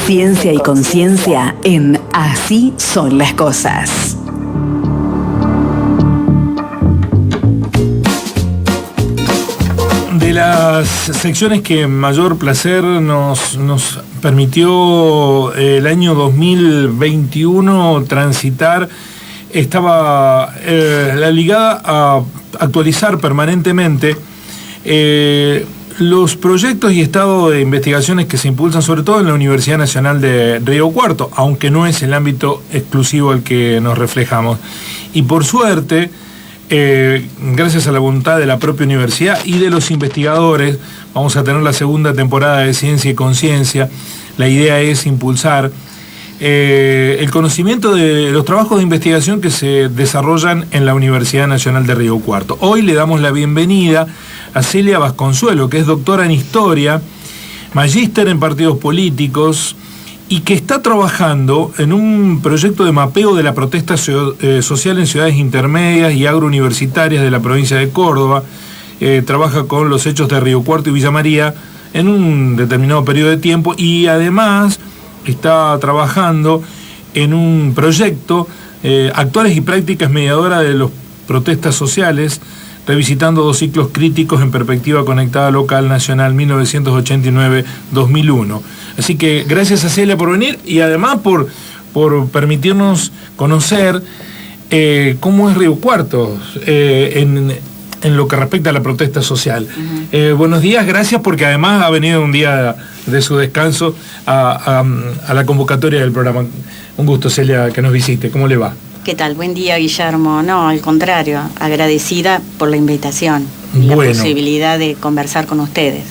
Ciencia y conciencia en Así son las cosas. De las secciones que mayor placer nos permitió el año 2021 transitar estaba la ligada a actualizar permanentemente los proyectos y estado de investigaciones que se impulsan sobre todo en la Universidad Nacional de Río Cuarto, aunque no es el ámbito exclusivo al que nos reflejamos. Y por suerte, gracias a la voluntad de la propia universidad y de los investigadores, vamos a tener la segunda temporada de Ciencia y Conciencia. La idea es impulsar el conocimiento de los trabajos de investigación que se desarrollan en la Universidad Nacional de Río Cuarto. Hoy le damos la bienvenida a Celia Vasconsuelo, que es doctora en Historia, magíster en partidos políticos y que está trabajando en un proyecto de mapeo de la protesta social en ciudades intermedias y agrouniversitarias de la provincia de Córdoba. Trabaja con los hechos de Río Cuarto y Villa María en un determinado periodo de tiempo y además está trabajando en un proyecto, Actuales y Prácticas Mediadoras de las Protestas Sociales, revisitando 2 ciclos críticos en perspectiva conectada local nacional 1989-2001. Así que gracias a Celia por venir y además por permitirnos conocer cómo es Río Cuarto en lo que respecta a la protesta social. Buenos días, gracias porque además ha venido un día de su descanso a la convocatoria del programa. Un gusto, Celia, que nos visite. ¿Cómo le va? ¿Qué tal? Buen día, Guillermo. No, al contrario, agradecida por la invitación y la posibilidad de conversar con ustedes.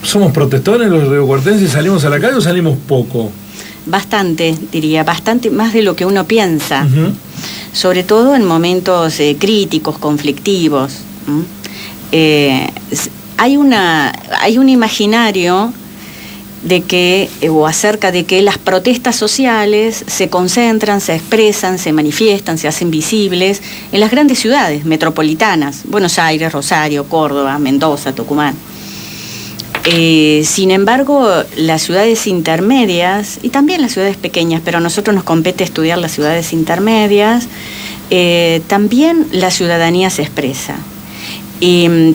¿Somos protestores los riocuartenses? ¿Salimos a la calle o salimos poco? Bastante, diría, bastante más de lo que uno piensa. Sobre todo en momentos críticos, conflictivos. Hay un imaginario de que, o acerca de que las protestas sociales se concentran, se expresan, se manifiestan, se hacen visibles en las grandes ciudades metropolitanas, Buenos Aires, Rosario, Córdoba, Mendoza, Tucumán. Sin embargo, las ciudades intermedias, y también las ciudades pequeñas, pero a nosotros nos compete estudiar las ciudades intermedias, también la ciudadanía se expresa.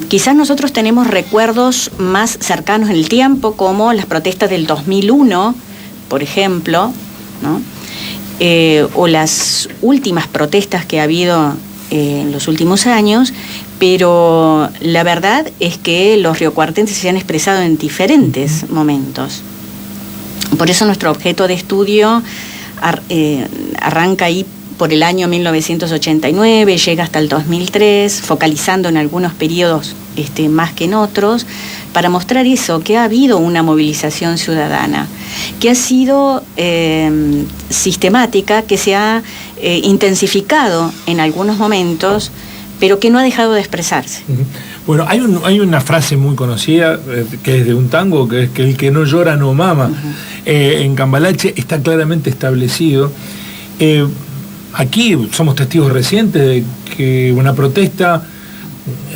Quizás nosotros tenemos recuerdos más cercanos en el tiempo, como las protestas del 2001, por ejemplo, ¿no? O las últimas protestas que ha habido en los últimos años, pero la verdad es que los riocuartenses se han expresado en diferentes momentos. Por eso nuestro objeto de estudio arranca ahí por el año 1989, llega hasta el 2003, focalizando en algunos periodos más que en otros, para mostrar eso, que ha habido una movilización ciudadana, que ha sido sistemática, que se ha intensificado en algunos momentos, pero que no ha dejado de expresarse. Bueno, hay una frase muy conocida, que es de un tango, que es que el que no llora no mama. En Cambalache está claramente establecido. Aquí somos testigos recientes de que una protesta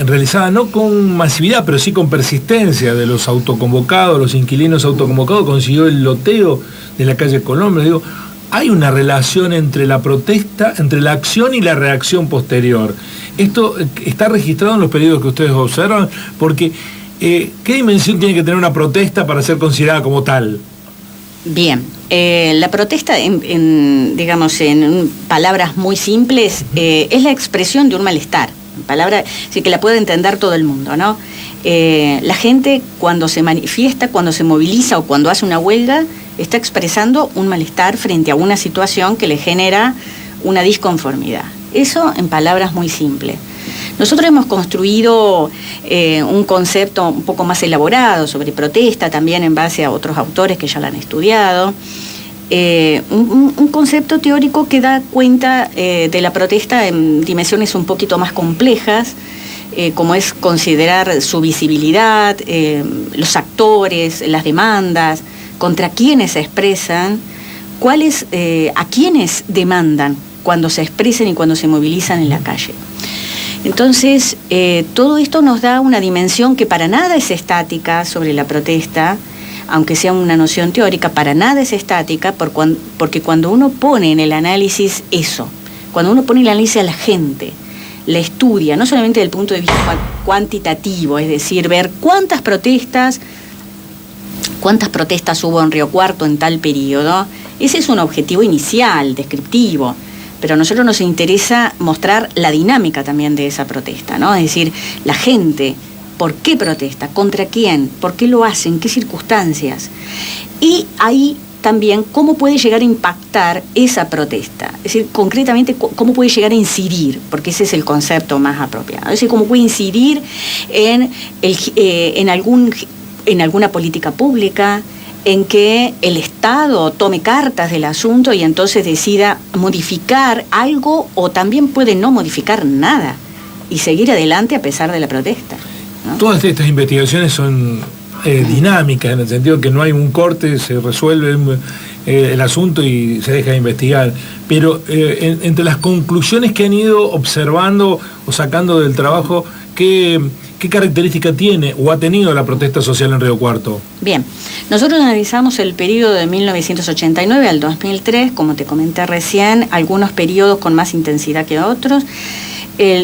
realizada no con masividad, pero sí con persistencia de los autoconvocados, los inquilinos autoconvocados, consiguió el loteo de la calle Colombia. Digo, hay una relación entre la protesta, entre la acción y la reacción posterior. Esto está registrado en los periodos que ustedes observan, porque ¿qué dimensión tiene que tener una protesta para ser considerada como tal? Bien, la protesta, digamos, en palabras muy simples, es la expresión de un malestar, palabra sí que la puede entender todo el mundo, ¿no? La gente cuando se manifiesta, cuando se moviliza o cuando hace una huelga, está expresando un malestar frente a una situación que le genera una disconformidad. Eso en palabras muy simples. Nosotros hemos construido un concepto un poco más elaborado sobre protesta, también en base a otros autores que ya la han estudiado. Un concepto teórico que da cuenta de la protesta en dimensiones un poquito más complejas, como es considerar su visibilidad, los actores, las demandas, contra quiénes se expresan, a quiénes demandan cuando se expresan y cuando se movilizan en la calle. Entonces, todo esto nos da una dimensión que para nada es estática sobre la protesta. aunque sea una noción teórica, para nada es estática, porque cuando uno pone en el análisis eso, cuando uno pone el análisis a la gente, la estudia, no solamente desde el punto de vista cuantitativo, es decir, ver cuántas protestas hubo en Río Cuarto en tal periodo, ese es un objetivo inicial, descriptivo, pero a nosotros nos interesa mostrar la dinámica también de esa protesta, ¿no? Es decir, la gente, ¿por qué protesta? ¿Contra quién? ¿Por qué lo hacen? ¿En qué circunstancias? Y ahí también cómo puede llegar a impactar esa protesta, es decir, concretamente cómo puede llegar a incidir, porque ese es el concepto más apropiado, es decir, cómo puede incidir en alguna política pública, en que el Estado tome cartas del asunto y entonces decida modificar algo, o también puede no modificar nada y seguir adelante a pesar de la protesta, ¿no? Todas estas investigaciones son dinámicas, en el sentido que no hay un corte, se resuelve el asunto y se deja de investigar, pero entre las conclusiones que han ido observando o sacando del trabajo, ¿qué característica tiene o ha tenido la protesta social en Río Cuarto? Bien, nosotros analizamos el periodo de 1989 al 2003, como te comenté recién, algunos periodos con más intensidad que otros.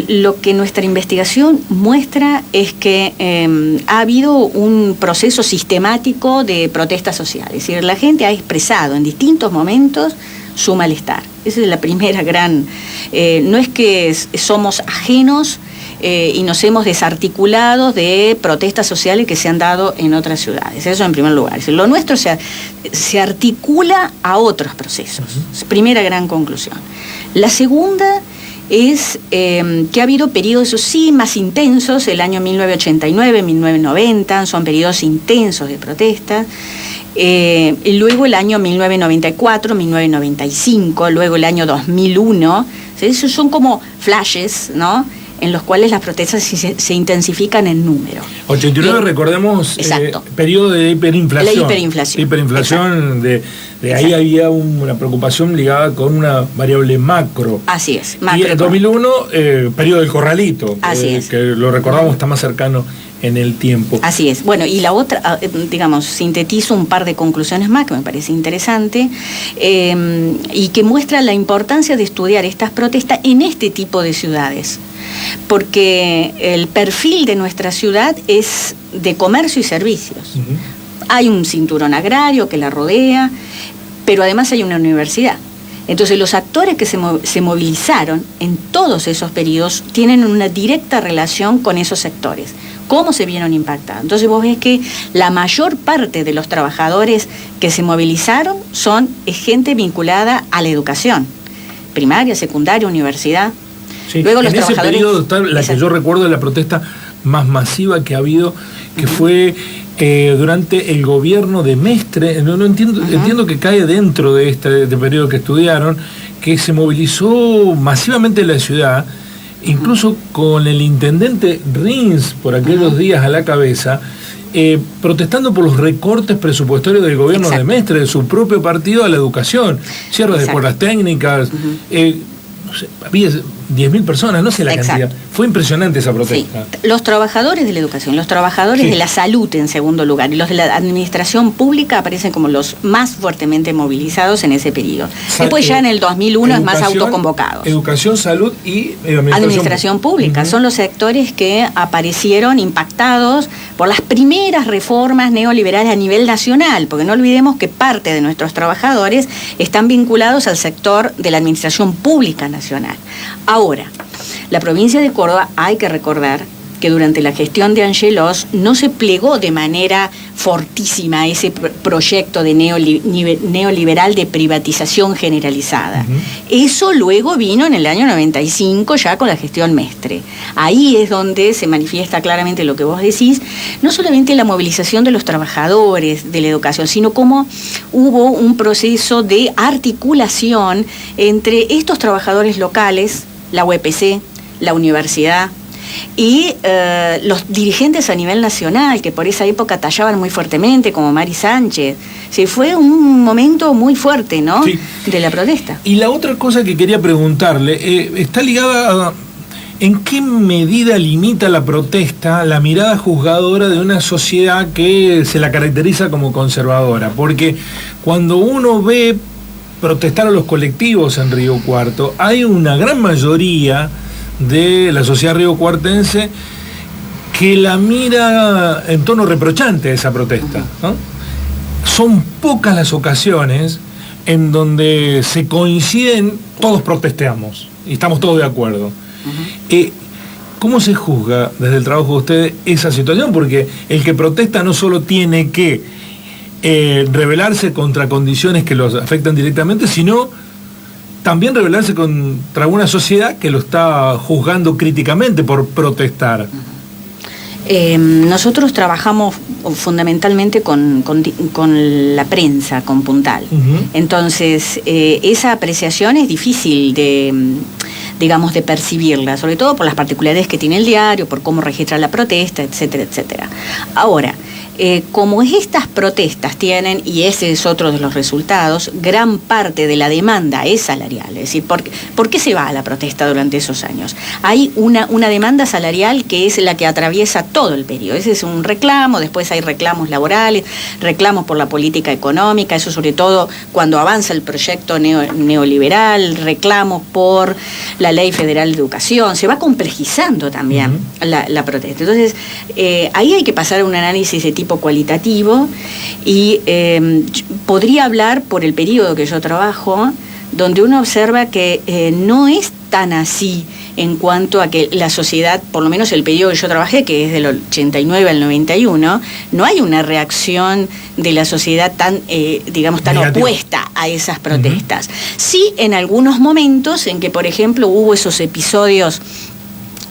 Lo que nuestra investigación muestra es que ha habido un proceso sistemático de protesta social, es decir, la gente ha expresado en distintos momentos su malestar. Esa es la primera gran... no es que somos ajenos y nos hemos desarticulado de protestas sociales que se han dado en otras ciudades. Eso en primer lugar. Es decir, lo nuestro se articula a otros procesos. Primera gran conclusión. La segunda es que ha habido periodos, sí, más intensos, el año 1989, 1990, son periodos intensos de protestas. Y luego el año 1994, 1995, luego el año 2001, esos son como flashes, ¿no?, en los cuales las protestas se intensifican en número. 89, recordemos, periodo de hiperinflación. La hiperinflación. Hiperinflación, de ahí había una preocupación ligada con una variable macro. Así es. Y en 2001, periodo del corralito. Así es. Que lo recordamos, está más cercano en el tiempo. Así es. Bueno, y la otra, digamos, sintetizo un par de conclusiones más que me parece interesante y que muestra la importancia de estudiar estas protestas en este tipo de ciudades. Porque el perfil de nuestra ciudad es de comercio y servicios. Hay un cinturón agrario que la rodea, pero además hay una universidad. Entonces los actores que se movilizaron en todos esos periodos tienen una directa relación con esos sectores. ¿Cómo se vieron impactados? Entonces vos ves que la mayor parte de los trabajadores que se movilizaron es gente vinculada a la educación, primaria, secundaria, universidad. Sí. Luego los en ese trabajadores... periodo está la que yo recuerdo de la protesta más masiva que ha habido, que fue durante el gobierno de Mestre. No entiendo que cae dentro de este periodo que estudiaron, que se movilizó masivamente en la ciudad, incluso con el intendente Rins por aquellos días a la cabeza, protestando por los recortes presupuestarios del gobierno de Mestre, de su propio partido, a la educación, cierre de escuelas técnicas, no sé, había 10.000 personas, no sé la cantidad. Fue impresionante esa protesta. Sí. Los trabajadores de la educación, los trabajadores de la salud en segundo lugar, y los de la administración pública aparecen como los más fuertemente movilizados en ese periodo. Después ya en el 2001 es más autoconvocados. Educación, salud y administración pública. Son los sectores que aparecieron impactados por las primeras reformas neoliberales a nivel nacional, porque no olvidemos que parte de nuestros trabajadores están vinculados al sector de la administración pública nacional. Ahora, la provincia de Córdoba, hay que recordar que durante la gestión de Angelos no se plegó de manera fortísima a ese proyecto de neoliberal de privatización generalizada. Eso luego vino en el año 95 ya con la gestión Mestre. Ahí es donde se manifiesta claramente lo que vos decís, no solamente la movilización de los trabajadores de la educación, sino cómo hubo un proceso de articulación entre estos trabajadores locales, la UPC, la universidad, y los dirigentes a nivel nacional, que por esa época tallaban muy fuertemente, como Mari Sánchez. Sí, fue un momento muy fuerte, ¿no?, de la protesta. Y la otra cosa que quería preguntarle, está ligada ¿En qué medida limita la protesta la mirada juzgadora de una sociedad que se la caracteriza como conservadora? Porque cuando uno ve protestar a los colectivos en Río Cuarto, hay una gran mayoría de la sociedad riocuartense que la mira en tono reprochante esa protesta, ¿no? Son pocas las ocasiones en donde se coinciden, todos protesteamos y estamos todos de acuerdo. ¿Cómo se juzga desde el trabajo de ustedes esa situación? Porque el que protesta no solo tiene que rebelarse contra condiciones que los afectan directamente, sino también rebelarse contra una sociedad que lo está juzgando críticamente por protestar. Nosotros trabajamos fundamentalmente con la prensa, con Puntal. Entonces, esa apreciación es difícil de percibirla, sobre todo por las particularidades que tiene el diario, por cómo registra la protesta, etcétera, etcétera. Ahora, como estas protestas tienen, y ese es otro de los resultados, gran parte de la demanda es salarial. Es decir, ¿por qué se va a la protesta durante esos años? Hay una demanda salarial que es la que atraviesa todo el periodo. Ese es un reclamo, después hay reclamos laborales, reclamos por la política económica, eso sobre todo cuando avanza el proyecto neoliberal, reclamos por la Ley Federal de Educación, se va complejizando también la protesta. Entonces, ahí hay que pasar a un análisis de tipo cualitativo y podría hablar por el periodo que yo trabajo, donde uno observa que no es tan así en cuanto a que la sociedad, por lo menos el periodo que yo trabajé, que es del 89 al 91, no hay una reacción de la sociedad tan opuesta a esas protestas. Sí, en algunos momentos en que, por ejemplo, hubo esos episodios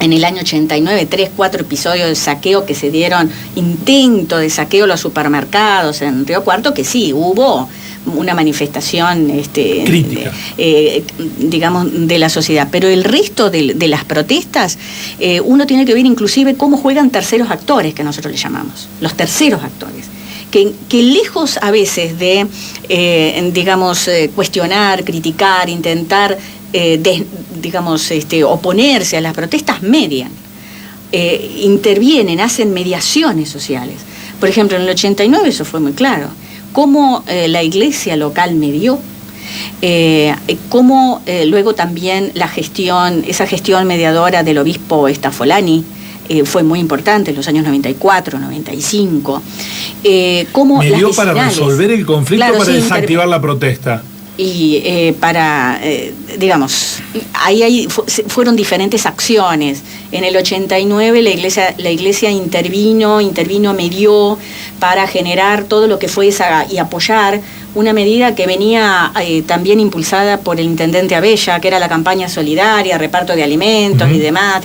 en el año 89, 3-4 episodios de saqueo que se dieron, intento de saqueo a los supermercados en Río Cuarto, que sí, hubo una manifestación crítica, de la sociedad. Pero el resto de las protestas, uno tiene que ver inclusive cómo juegan terceros actores, que nosotros le llamamos, los terceros actores. Que lejos a veces de, cuestionar, criticar, intentar oponerse a las protestas, median, intervienen, hacen mediaciones sociales. Por ejemplo, en el 89 eso fue muy claro. Cómo la iglesia local medió, cómo luego también esa gestión mediadora del obispo Stafolani fue muy para los años 94, 95. Cómo medió para resolver el conflicto, claro, para desactivar la protesta. Y ahí fueron diferentes acciones. En el 89 la iglesia intervino, medió para generar todo lo que fue y apoyar una medida que venía también impulsada por el intendente Abella, que era la campaña solidaria, reparto de alimentos y demás,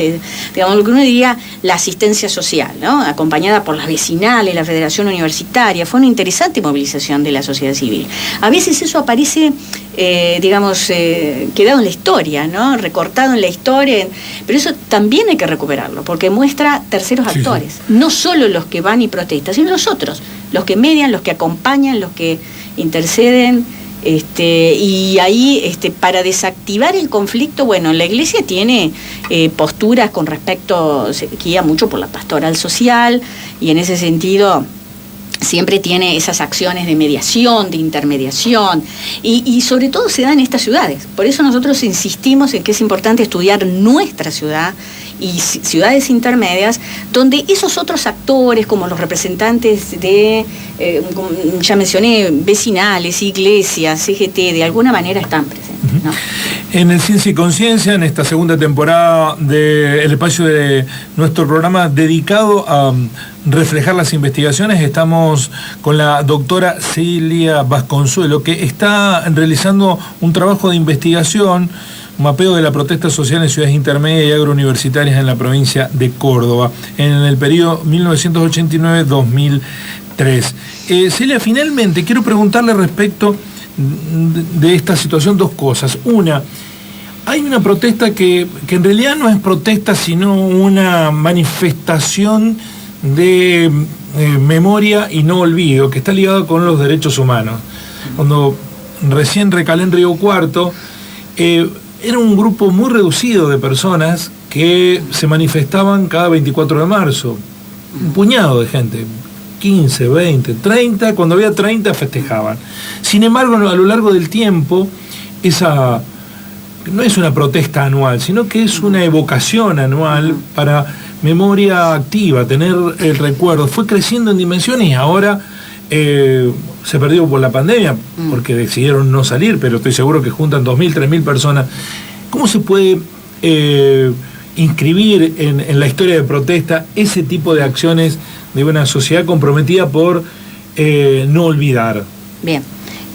lo que uno diría la asistencia social, ¿no? Acompañada por las vecinales, la Federación Universitaria. Fue una interesante movilización de la sociedad civil. A veces eso aparece, quedado en la historia, ¿no? Recortado en la historia, pero eso también hay que recuperarlo, porque muestra terceros actores, no solo los que van y protestan, sino los otros, los que median, los que acompañan, los que interceden, y ahí para desactivar el conflicto, bueno, la iglesia tiene posturas con respecto, se guía mucho por la pastoral social, y en ese sentido siempre tiene esas acciones de mediación, de intermediación, y sobre todo se da en estas ciudades. Por eso nosotros insistimos en que es importante estudiar nuestra ciudad y ciudades intermedias, donde esos otros actores, como los representantes de, ya mencioné, vecinales, iglesias, CGT, de alguna manera están presentes, ¿no? En el Ciencia y Conciencia, en esta segunda temporada del espacio de nuestro programa dedicado a reflejar las investigaciones, estamos con la doctora Celia Vasconsuelo, que está realizando un trabajo de investigación, un mapeo de la protesta social en ciudades intermedias y agrouniversitarias en la provincia de Córdoba, en el periodo 1989-2003. Celia, finalmente quiero preguntarle respecto de esta situación dos cosas. Una, hay una protesta que en realidad no es protesta, sino una manifestación de memoria y no olvido, que está ligado con los derechos humanos. Cuando recién recalé en Río Cuarto, era un grupo muy reducido de personas que se manifestaban cada 24 de marzo. Un puñado de gente, 15, 20, 30, cuando había 30 festejaban. Sin embargo, a lo largo del tiempo, esa no es una protesta anual, sino que es una evocación anual para memoria activa, tener el recuerdo. Fue creciendo en dimensiones y ahora se perdió por la pandemia, porque decidieron no salir, pero estoy seguro que juntan 2.000, 3.000 personas. ¿Cómo se puede inscribir en la historia de protesta ese tipo de acciones de una sociedad comprometida por no olvidar? Bien.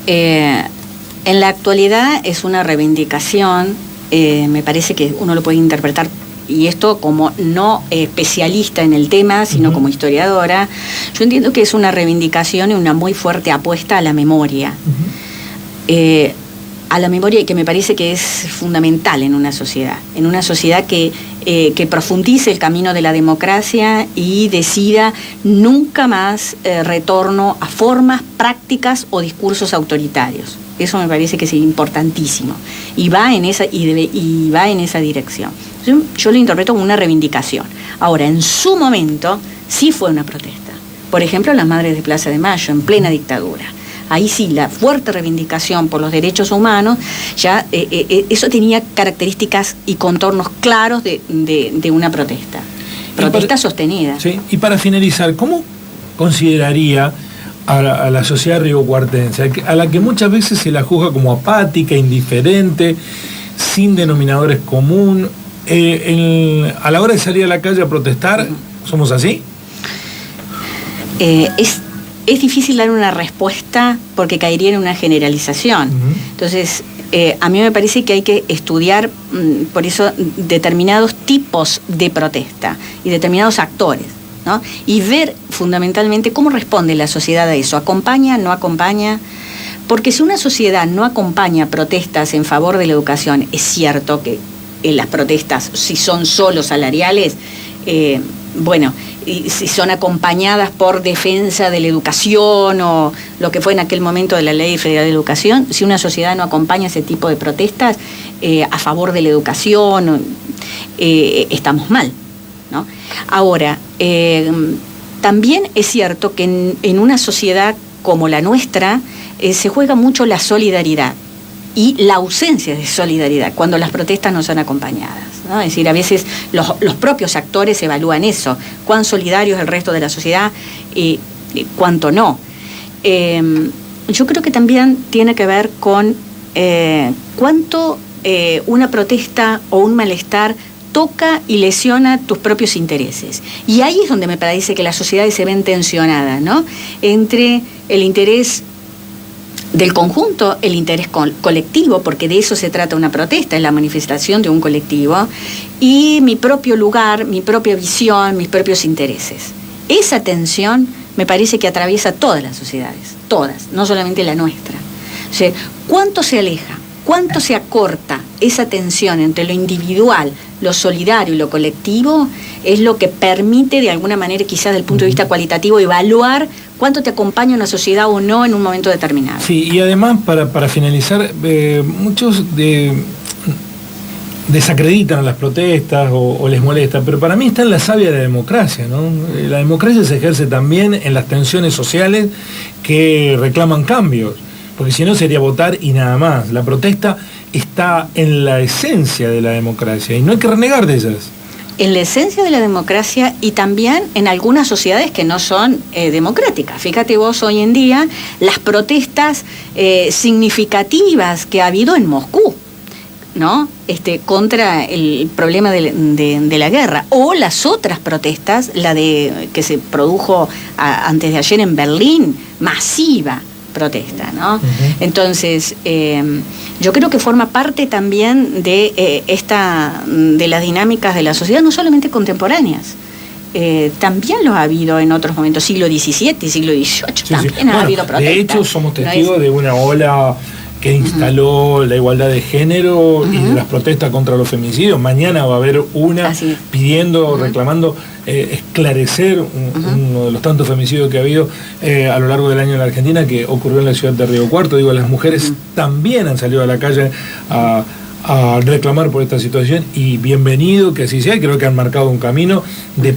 En la actualidad es una reivindicación, me parece que uno lo puede interpretar, y esto como no especialista en el tema, sino como historiadora, yo entiendo que es una reivindicación y una muy fuerte apuesta a la memoria. A la memoria, y que me parece que es fundamental en una sociedad que profundice el camino de la democracia y decida nunca más retorno a formas, prácticas o discursos autoritarios. Eso me parece que es importantísimo y va en esa dirección. Yo lo interpreto como una reivindicación. Ahora, en su momento sí fue una protesta. Por ejemplo, las Madres de Plaza de Mayo en plena dictadura. Ahí sí, la fuerte reivindicación por los derechos humanos, ya eso tenía características y contornos claros de una protesta. Protesta sostenida. Sí. Y para finalizar, ¿cómo consideraría a la sociedad riocuartense, a la que muchas veces se la juzga como apática, indiferente, sin denominadores común, a la hora de salir a la calle a protestar, somos así? Es difícil dar una respuesta porque caería en una generalización. Entonces, a mí me parece que hay que estudiar, por eso, determinados tipos de protesta y determinados actores, ¿no? Y ver fundamentalmente cómo responde la sociedad a eso. ¿Acompaña? ¿No acompaña? Porque si una sociedad no acompaña protestas en favor de la educación, es cierto que las protestas, si son solo salariales, y si son acompañadas por defensa de la educación o lo que fue en aquel momento de la Ley Federal de Educación, si una sociedad no acompaña ese tipo de protestas a favor de la educación, estamos mal, ¿no? Ahora, también es cierto que en una sociedad como la nuestra se juega mucho la solidaridad y la ausencia de solidaridad cuando las protestas no son acompañadas, ¿no? Es decir, a veces los propios actores evalúan eso, cuán solidario es el resto de la sociedad y cuánto no. Yo creo que también tiene que ver con cuánto una protesta o un malestar toca y lesiona tus propios intereses. Y ahí es donde me parece que las sociedades se ven tensionadas, ¿no? Entre el interés del conjunto, el interés colectivo, porque de eso se trata una protesta, es la manifestación de un colectivo, y mi propio lugar, mi propia visión, mis propios intereses. Esa tensión me parece que atraviesa todas las sociedades, todas, no solamente la nuestra. O sea, ¿cuánto se aleja? ¿Cuánto se acorta esa tensión entre lo individual, lo solidario y lo colectivo? Es lo que permite, de alguna manera, quizás desde el punto de vista cualitativo, evaluar cuánto te acompaña una sociedad o no en un momento determinado. Sí, y además, para finalizar, muchos desacreditan a las protestas o les molesta, pero para mí está en la savia de la democracia, ¿no? La democracia se ejerce también en las tensiones sociales que reclaman cambios, porque si no sería votar y nada más. La protesta está en la esencia de la democracia y no hay que renegar de ellas. En la esencia de la democracia y también en algunas sociedades que no son democráticas. Fíjate vos hoy en día las protestas significativas que ha habido en Moscú, ¿no? Contra el problema de la guerra, o las otras protestas, que se produjo antes de ayer en Berlín, masiva protesta, ¿no? Entonces, yo creo que forma parte también de las dinámicas de la sociedad, no solamente contemporáneas. También lo ha habido en otros momentos, siglo XVII, siglo XVIII, también ha habido protestas. De hecho, somos testigos de una ola que instaló la igualdad de género y de las protestas contra los femicidios. Mañana va a haber una pidiendo, reclamando esclarecer uno de los tantos femicidios que ha habido a lo largo del año en la Argentina, que ocurrió en la ciudad de Río Cuarto. Digo, las mujeres también han salido a la calle a a reclamar por esta situación, y bienvenido que así sea. Creo que han marcado un camino de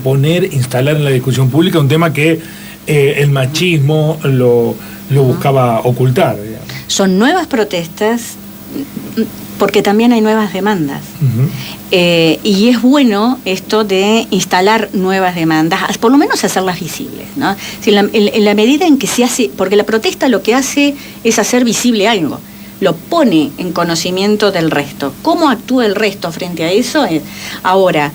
instalar en la discusión pública un tema que el machismo lo buscaba ocultar, digamos. Son nuevas protestas porque también hay nuevas demandas. Y es bueno esto de instalar nuevas demandas, por lo menos hacerlas visibles, ¿no? Si en la medida en que se hace, porque la protesta lo que hace es hacer visible algo, lo pone en conocimiento del resto. ¿Cómo actúa el resto frente a eso? Ahora,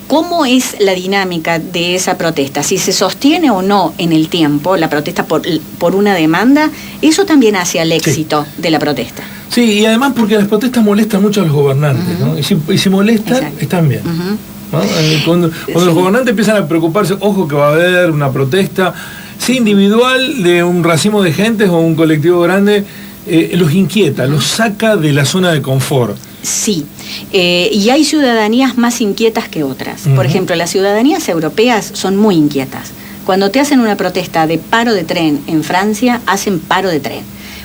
¿cómo es la dinámica de esa protesta? Si se sostiene o no en el tiempo la protesta por una demanda, eso también hace al éxito de la protesta. Sí, y además porque las protestas molestan mucho a los gobernantes, ¿no? Y si molestan, exacto, están bien. ¿No? Cuando los gobernantes empiezan a preocuparse, ojo que va a haber una protesta, sea individual de un racimo de gentes o un colectivo grande, los inquieta, los saca de la zona de confort. Sí, y hay ciudadanías más inquietas que otras. Por ejemplo, las ciudadanías europeas son muy inquietas. Cuando te hacen una protesta de paro de tren en Francia, hacen paro de tren.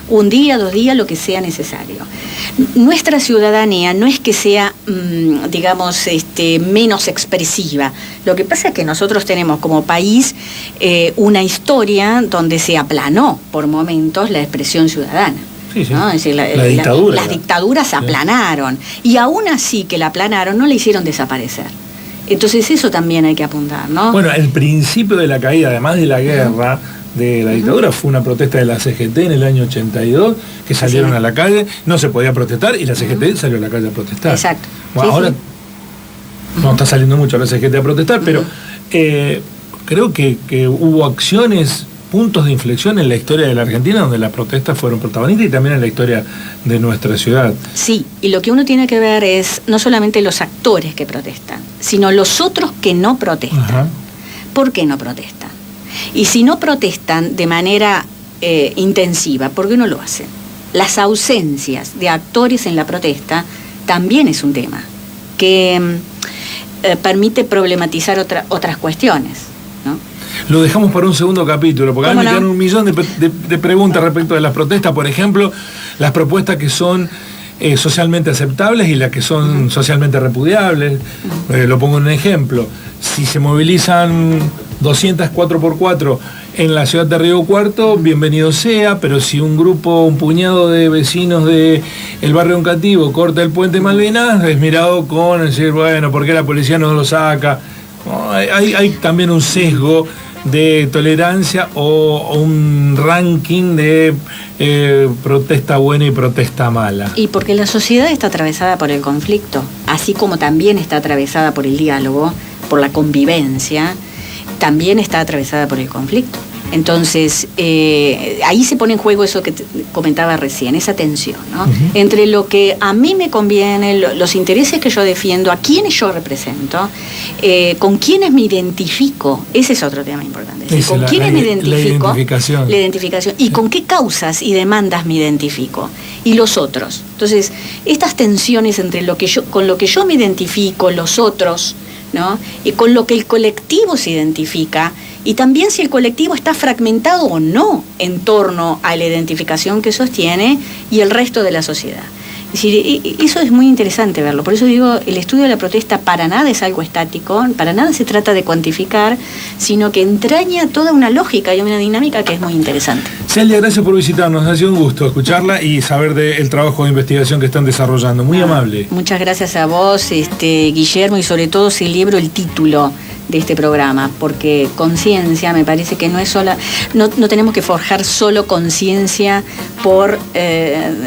Un día, 2 días, lo que sea necesario. Nuestra ciudadanía no es que sea, digamos, menos expresiva. Lo que pasa es que nosotros tenemos como país una historia donde se aplanó por momentos la expresión ciudadana. Sí, sí. ¿No? Es decir, la dictadura. las dictaduras aplanaron. Y aún así que la aplanaron, no la hicieron desaparecer. Entonces eso también hay que apuntar, ¿no? Bueno, el principio de la caída, además de la guerra, de la dictadura, fue una protesta de la CGT en el año 82, que salieron a la calle, no se podía protestar, y la CGT salió a la calle a protestar. Exacto. Bueno, ahora no está saliendo mucho la CGT a protestar, pero creo que hubo acciones, puntos de inflexión en la historia de la Argentina donde las protestas fueron protagonistas, y también en la historia de nuestra ciudad. Sí, y lo que uno tiene que ver es no solamente los actores que protestan, sino los otros que no protestan. ¿Por qué no protestan? Y si no protestan de manera intensiva, ¿por qué no lo hacen? Las ausencias de actores en la protesta también es un tema que permite problematizar otras cuestiones, ¿no? Lo dejamos para un segundo capítulo, porque a mí me quedan un millón de preguntas respecto de las protestas. Por ejemplo, las propuestas que son socialmente aceptables y las que son socialmente repudiables. Lo pongo en un ejemplo. Si se movilizan 200 4x4 en la ciudad de Río Cuarto, bienvenido sea, pero si un puñado de vecinos del barrio Oncativo corta el puente Malvinas, es mirado con decir, bueno, ¿por qué la policía no lo saca? No, hay también un sesgo de tolerancia o un ranking de protesta buena y protesta mala. Y porque la sociedad está atravesada por el conflicto, así como también está atravesada por el diálogo, por la convivencia, también está atravesada por el conflicto. Entonces, ahí se pone en juego eso que comentaba recién, esa tensión, ¿no? Entre lo que a mí me conviene, los intereses que yo defiendo, a quienes yo represento, con quienes me identifico. Ese es otro tema importante. Es decir, con quienes me identifico. La identificación. Y con qué causas y demandas me identifico. Y los otros. Entonces, estas tensiones entre con lo que yo me identifico, los otros, ¿no? Y con lo que el colectivo se identifica, y también si el colectivo está fragmentado o no en torno a la identificación que sostiene y el resto de la sociedad. Es decir, eso es muy interesante verlo. Por eso digo, el estudio de la protesta para nada es algo estático, para nada se trata de cuantificar, sino que entraña toda una lógica y una dinámica que es muy interesante. Celia, gracias por visitarnos, ha sido un gusto escucharla y saber del trabajo de investigación que están desarrollando. Muy amable. Muchas gracias a vos, Guillermo, y sobre todo celebro el título de este programa, porque conciencia me parece que no es sola, no tenemos que forjar solo conciencia por,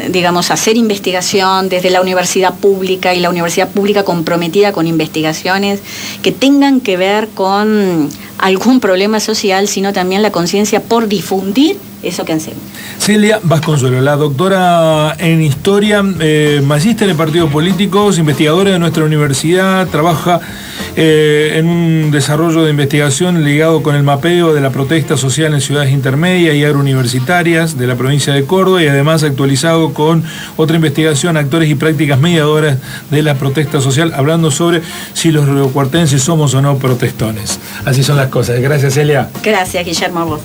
digamos, hacer investigación desde la universidad pública, y la universidad pública comprometida con investigaciones que tengan que ver con algún problema social, sino también la conciencia por difundir eso que hacemos. Celia Vasconsuelo, la doctora en Historia, magíster en partidos políticos, investigadora de nuestra universidad, trabaja en un desarrollo de investigación ligado con el mapeo de la protesta social en ciudades intermedias y agrouniversitarias de la provincia de Córdoba, y además actualizado con otra investigación, actores y prácticas mediadoras de la protesta social, hablando sobre si los riocuartenses somos o no protestones. Así son las cosas. Gracias, Celia. Gracias, Guillermo, a vos.